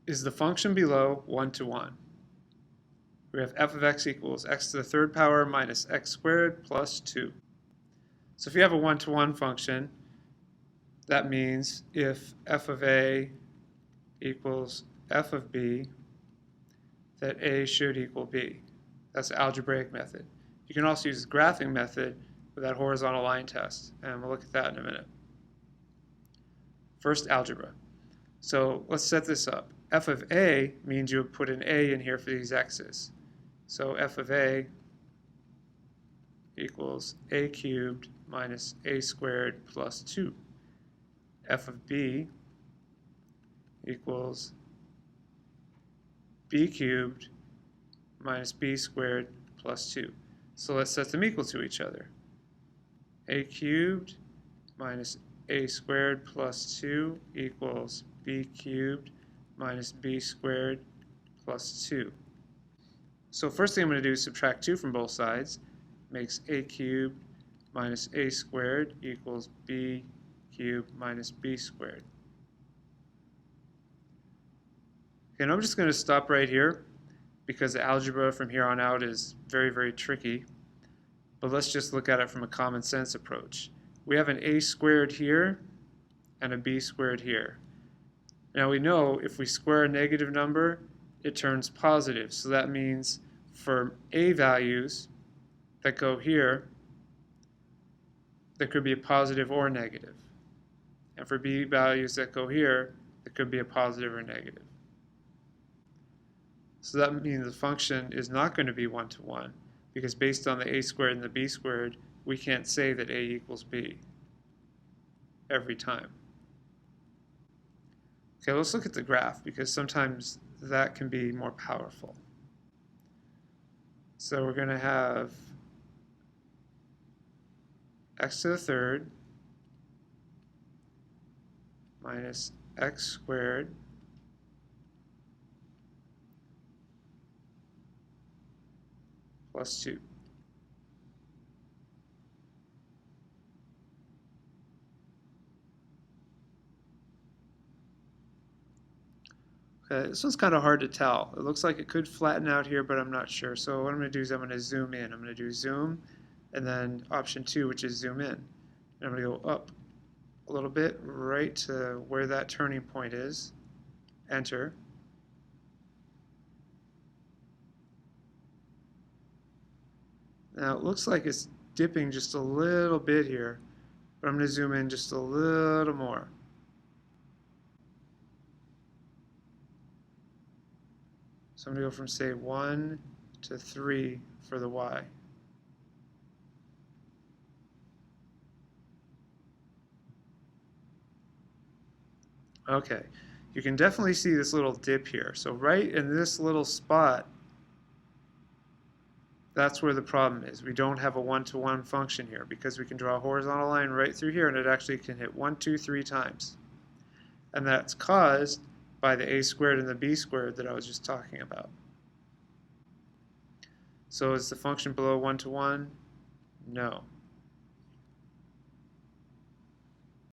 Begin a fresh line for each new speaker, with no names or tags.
is the function below 1 to 1. We have f of x equals x to the third power minus x squared plus 2. So if you have a 1 to 1 function, that means if f of a equals f of b, that a should equal b. That's the algebraic method. You can also use the graphing method with that horizontal line test, and we'll look at that in a minute. First, algebra. So let's set this up. F of a means you would put an a in here for these x's. So f of a equals a cubed minus a squared plus 2. F of b equals b cubed minus b squared plus 2. So let's set them equal to each other. A cubed minus a squared plus 2 equals b cubed minus b squared plus 2. So first thing I'm going to do is subtract 2 from both sides. Makes a cubed minus a squared equals b cubed minus b squared. Okay, and I'm just going to stop right here because the algebra from here on out is very, very tricky. But let's just look at it from a common sense approach. We have an a squared here and a b squared here. Now we know if we square a negative number, it turns positive. So that means for a values that go here, there could be a positive or negative. And for b values that go here, it could be a positive or negative. So that means the function is not going to be 1 to 1, because based on the a squared and the b squared, we can't say that a equals b every time. Okay, let's look at the graph, because sometimes that can be more powerful. So we're going to have x to the third minus x squared plus 2. Okay, this one's kind of hard to tell. It looks like it could flatten out here, but I'm not sure. So what I'm going to do is I'm going to zoom in. I'm going to do zoom, and then option 2, which is zoom in. And I'm going to go up a little bit, right to where that turning point is. Enter. Now it looks like it's dipping just a little bit here, but I'm going to zoom in just a little more. So I'm going to go from, say, 1 to 3 for the y. Okay, you can definitely see this little dip here. So right in this little spot, that's where the problem is. We don't have a 1 to 1 function here because we can draw a horizontal line right through here and it actually can hit 1, 2, 3 times. And that's caused by the a squared and the b squared that I was just talking about. So is the function below 1 to 1? No.